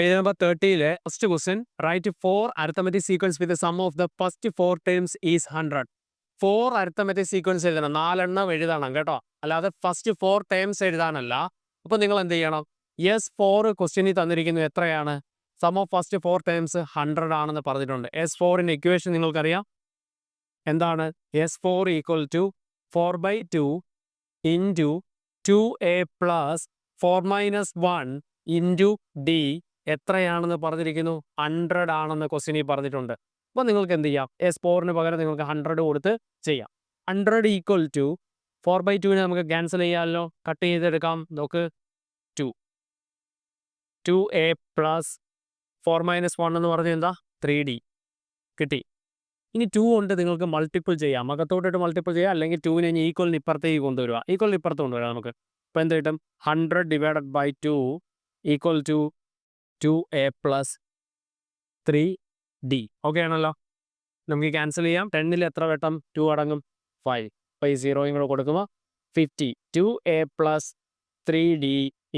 Page number 30 first question. Write 4 arithmetic sequence with the sum of the first 4 terms is 100. 4 arithmetic sequence എഴുതണം. 4 എണ്ണം എഴുതണം കേട്ടോ. അല്ലാതെ first 4 terms എഴുതാനല്ല. അപ്പോൾ നിങ്ങൾ എന്ത് ചെയ്യണം? എസ് 4 ക്വസ്റ്റ്യനിൽ തന്നിരിക്കുന്നത് എത്രയാണ്? സം ഓഫ് ഫസ്റ്റ് 4 ടേംസ് 100 ആണെന്ന് പറഞ്ഞിട്ടുണ്ട്. എസ് 4ന്റെ ഇക്വേഷൻ നിങ്ങൾക്കറിയാം. എന്താണ്? S 4 equal to 4/2 into 2a plus 4 - 1 into D എത്രയാണെന്ന് പറഞ്ഞിരിക്കുന്നു? 100 ആണെന്ന് ക്വസ്റ്റ്യനിൽ പറഞ്ഞിട്ടുണ്ട്. അപ്പോൾ നിങ്ങൾക്ക് എന്ത് ചെയ്യാം? എസ് 4ന് പകരം നിങ്ങൾക്ക് 100 കൊടുത്ത് ചെയ്യാം. 100 ഈക്വൽ ടു 4/2നെ നമുക്ക് ക്യാൻസൽ ചെയ്യാമല്ലോ. കട്ട് ചെയ്തെടുക്കാം. നോക്ക് 2a പ്ലസ് 4 - 1 എന്ന് പറഞ്ഞാൽ എന്താ? 3d കിട്ടി. ഇനി 2 കൊണ്ട് നിങ്ങൾക്ക് മൾട്ടിപ്പിൾ ചെയ്യാം. അകത്തോട്ടിട്ട് മൾട്ടിപ്പിൾ ചെയ്യാം, അല്ലെങ്കിൽ 2നെ ഇനി ഈക്വലിന് ഇപ്പുറത്തേക്ക് കൊണ്ടുവരിക. ഈക്വലിന് ഇപ്പുറത്ത് കൊണ്ടുവരാം നമുക്ക്. അപ്പോൾ എന്ത് കിട്ടും? 100 divided by 2 equal to 2a plus 3d. Okay ആണല്ലോ. നമുക്ക് ക്യാൻസൽ ചെയ്യാം. 10ൽ എത്ര വട്ടം 2 അടങ്ങും? 5. അപ്പോൾ ഈ 0യും കൂടെ കൊടുക്കുമ്പോൾ 50. 2a plus 3d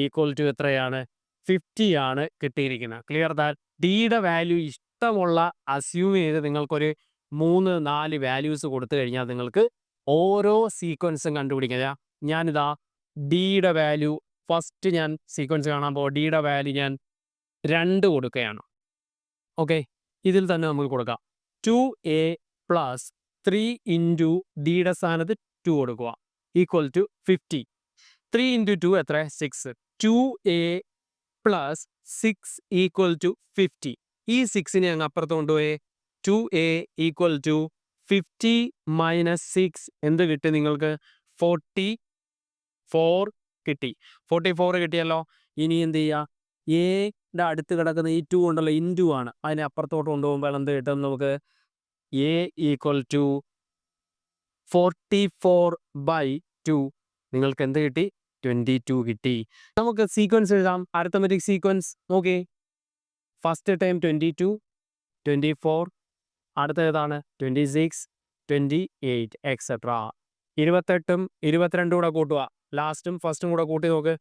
equal to എത്രയാണ്? 50 ആണ് കിട്ടിയിരിക്കുന്നത്. ക്ലിയർ ദാറ്റ് ഡിയുടെ വാല്യൂ ഇഷ്ടമുള്ള അസ്യൂം ചെയ്ത് നിങ്ങൾക്കൊരു 3-4 വാല്യൂസ് കൊടുത്തു കഴിഞ്ഞാൽ നിങ്ങൾക്ക് ഓരോ സീക്വൻസും കണ്ടുപിടിക്കാം. ഞാനിതാ ഡിയുടെ വാല്യൂ ഫസ്റ്റ് ഞാൻ സീക്വൻസ് കാണാൻ ഡിയുടെ വാല്യൂ ഞാൻ 2 കൊടുക്കുകയാണ്. ഓക്കെ, ഇതിൽ തന്നെ നമുക്ക് കൊടുക്കാം. 2a പ്ലസ് 3 ഇൻറ്റു ഡിയുടെ സ്ഥാനത്ത് 2 കൊടുക്കുക ഈക്വൽ ടു 50. 3 ഇൻറ്റു 2 എത്ര? 6. 2a plus 6 equal to 50. ഈ 6നെ അങ്ങ് അപ്പുറത്ത് കൊണ്ടുപോയി 2a ഈക്വൽ ടു 50 മൈനസ് 6 എന്ത് കിട്ടി നിങ്ങൾക്ക്? 44 കിട്ടി. 44 കിട്ടിയല്ലോ. ഇനി എന്ത് ചെയ്യുക? എയുടെ അടുത്ത് കിടക്കുന്ന ഈ 2 ഉണ്ടല്ലോ, ഇൻറ്റു ആണ്. അതിനെ അപ്പുറത്തോട്ട് കൊണ്ടുപോകുമ്പോൾ എന്ത് കിട്ടും നമുക്ക്? A equal to 44/2. നിങ്ങൾക്ക് എന്ത് കിട്ടി? 22 കിട്ടി. നമുക്ക് സീക്വൻസ് എഴുതാം. അരിത്തമെറ്റിക് സീക്വൻസ് നോക്കി. ഫസ്റ്റ് ടൈം 22, 24, അടുത്ത ഏതാണ്? 26, 28 എക്സെട്ര. 28ഉം 22ഉം കൂടെ കൂട്ടുക. ലാസ്റ്റും ഫസ്റ്റും കൂടെ കൂട്ടി നോക്ക്.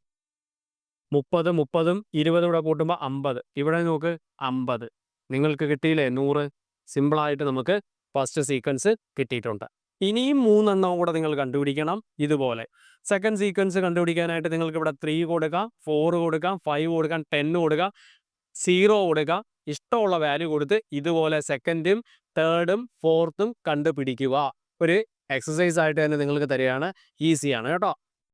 30, 30ഉം 20ഉം കൂടെ കൂട്ടുമ്പോൾ 50. ഇവിടെ നോക്ക് 50. നിങ്ങൾക്ക് കിട്ടിയില്ലേ? 100. സിമ്പിളായിട്ട് നമുക്ക് ഫസ്റ്റ് സീക്വൻസ് കിട്ടിയിട്ടുണ്ട്. ഇനിയും 3 എണ്ണം കൂടെ നിങ്ങൾ കണ്ടുപിടിക്കണം. ഇതുപോലെ സെക്കൻഡ് സീക്വൻസ് കണ്ടുപിടിക്കാനായിട്ട് നിങ്ങൾക്ക് ഇവിടെ 3 കൊടുക്കാം, 4 കൊടുക്കാം, 5 കൊടുക്കാം, 10 കൊടുക്കാം, 0 കൊടുക്കുക. ഇഷ്ടമുള്ള വാല്യൂ കൊടുത്ത് ഇതുപോലെ സെക്കൻഡും തേർഡും ഫോർത്തും കണ്ടുപിടിക്കുക. ഒരു എക്സസൈസ് ആയിട്ട് തന്നെ നിങ്ങൾക്ക് തരികയാണ്. ഈസിയാണ് കേട്ടോ.